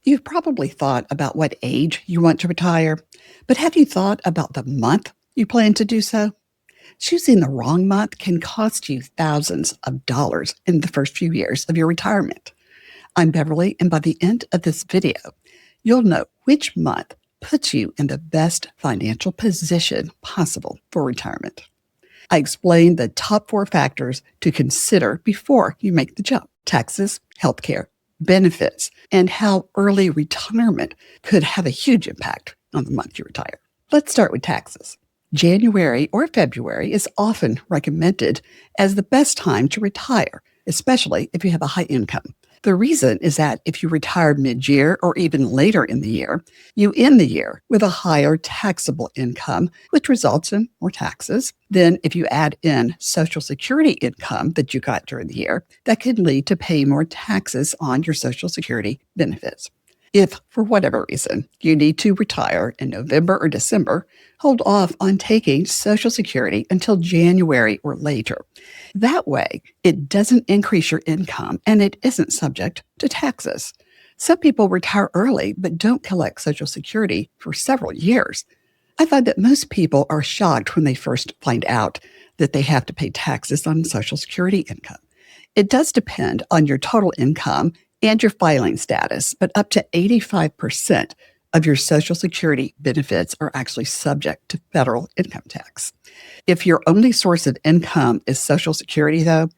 You've probably thought about what age you want to retire, but have you thought about the month you plan to do so? Choosing the wrong month can cost you thousands of dollars in the first few years of your retirement. I'm Beverly, and by the end of this video, you'll know which month puts you in the best financial position possible for retirement. I explain the top 4 factors to consider before you make the jump: taxes, healthcare, benefits, and how early retirement could have a huge impact on the month you retire. Let's start with taxes. January or February is often recommended as the best time to retire, especially if you have a high income. The reason is that if you retire mid-year or even later in the year, you end the year with a higher taxable income, which results in more taxes. Then if you add in Social Security income that you got during the year, that could lead to paying more taxes on your Social Security benefits. If, for whatever reason, you need to retire in November or December, hold off on taking Social Security until January or later. That way, it doesn't increase your income and it isn't subject to taxes. Some people retire early but don't collect Social Security for several years. I find that most people are shocked when they first find out that they have to pay taxes on Social Security income. It does depend on your total income and your filing status, but up to 85% of your Social Security benefits are actually subject to federal income tax. If your only source of income is Social Security, though,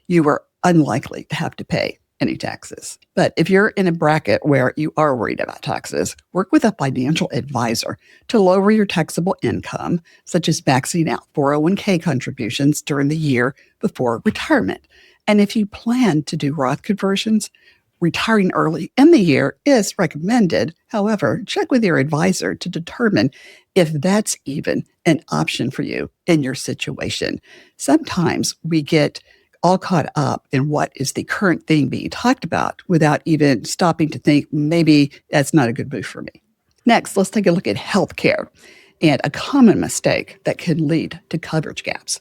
you are unlikely to have to pay any taxes. But if you're in a bracket where you are worried about taxes, work with a financial advisor to lower your taxable income, such as maxing out 401k contributions during the year before retirement. And if you plan to do Roth conversions, retiring early in the year is recommended. However, check with your advisor to determine if that's even an option for you in your situation. Sometimes we get all caught up in what is the current thing being talked about without even stopping to think, maybe that's not a good move for me. Next, let's take a look at healthcare and a common mistake that can lead to coverage gaps.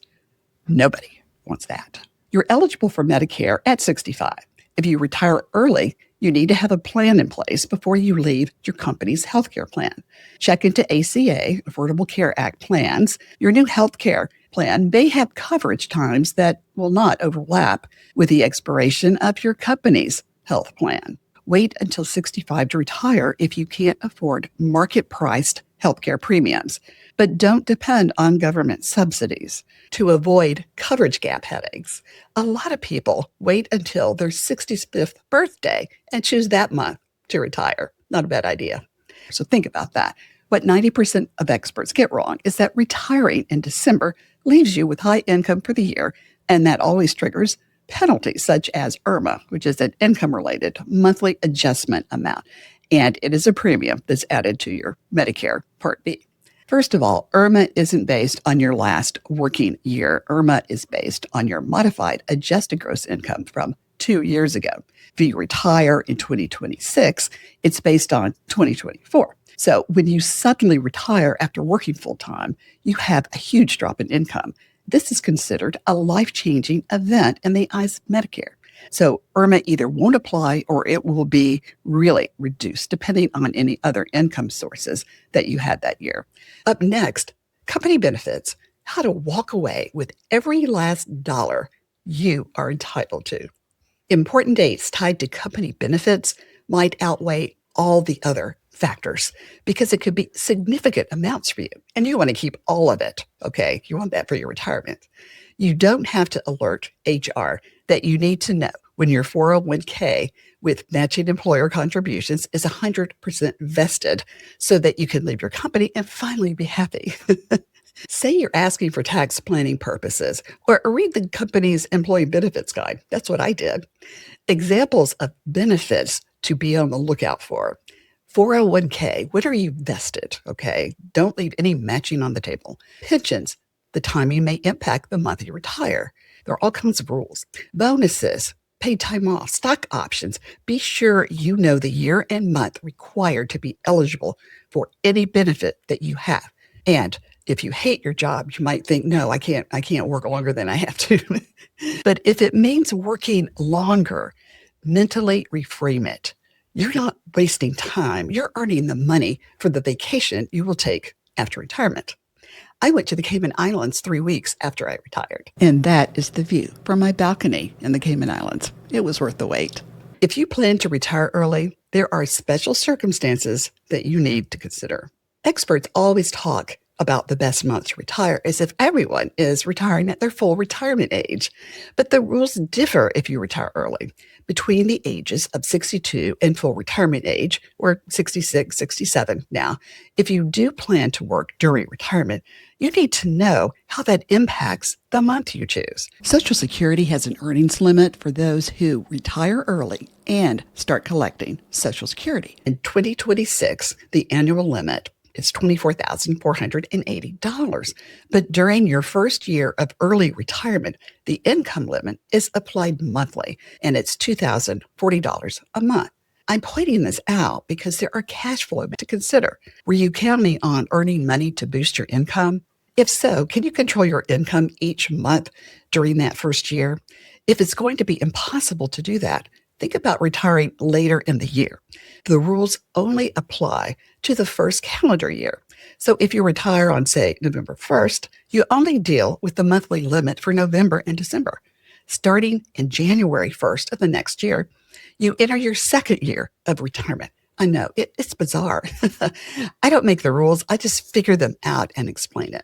Nobody wants that. You're eligible for Medicare at 65. If you retire early, you need to have a plan in place before you leave your company's healthcare plan. Check into ACA, Affordable Care Act plans. Your new healthcare plan may have coverage times that will not overlap with the expiration of your company's health plan. Wait until 65 to retire if you can't afford market-priced healthcare premiums, but don't depend on government subsidies. To avoid coverage gap headaches, a lot of people wait until their 65th birthday and choose that month to retire. Not a bad idea. So think about that. What 90% of experts get wrong is that retiring in December leaves you with high income for the year, and that always triggers penalties such as IRMAA, which is an income-related monthly adjustment amount, and it is a premium that's added to your Medicare Part B. First of all, IRMAA isn't based on your last working year. IRMAA is based on your modified adjusted gross income from 2 years ago. If you retire in 2026, it's based on 2024. So when you suddenly retire after working full-time, you have a huge drop in income. This is considered a life-changing event in the eyes of Medicare. So IRMAA either won't apply or it will be really reduced depending on any other income sources that you had that year. Up next, company benefits, how to walk away with every last dollar you are entitled to. Important dates tied to company benefits might outweigh all the other factors because it could be significant amounts for you and you want to keep all of it. Okay, you want that for your retirement. You don't have to alert HR that you need to know when your 401k with matching employer contributions is 100% vested so that you can leave your company and finally be happy. Say you're asking for tax planning purposes, or read the company's employee benefits guide. That's what I did. Examples of benefits to be on the lookout for. 401k, when are you vested? Okay, don't leave any matching on the table. Pensions, the timing may impact the month you retire. There are all kinds of rules. Bonuses, paid time off, stock options. Be sure you know the year and month required to be eligible for any benefit that you have. And if you hate your job, you might think, no, I can't work longer than I have to. But if it means working longer, mentally reframe it. You're not wasting time. You're earning the money for the vacation you will take after retirement. I went to the Cayman Islands 3 weeks after I retired, and that is the view from my balcony in the Cayman Islands. It was worth the wait. If you plan to retire early, there are special circumstances that you need to consider. Experts always talk about the best month to retire as if everyone is retiring at their full retirement age. But the rules differ if you retire early. Between the ages of 62 and full retirement age, or 66, 67 now, if you do plan to work during retirement, you need to know how that impacts the month you choose. Social Security has an earnings limit for those who retire early and start collecting Social Security. In 2026, the annual limit is $24,480. But during your first year of early retirement, the income limit is applied monthly, and it's $2,040 a month. I'm pointing this out because there are cash flow to consider. Were you counting on earning money to boost your income? If so, can you control your income each month during that first year? If it's going to be impossible to do that, think about retiring later in the year. The rules only apply to the first calendar year. So if you retire on, say, November 1st, you only deal with the monthly limit for November and December. Starting in January 1st of the next year, you enter your second year of retirement. I know, it's bizarre. I don't make the rules. I just figure them out and explain it.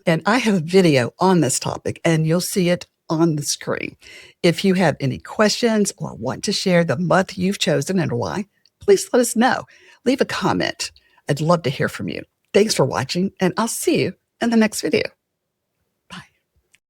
And I have a video on this topic, and you'll see it on the screen. If you have any questions or want to share the month you've chosen and why, please let us know. Leave a comment. I'd love to hear from you. Thanks for watching, and I'll see you in the next video.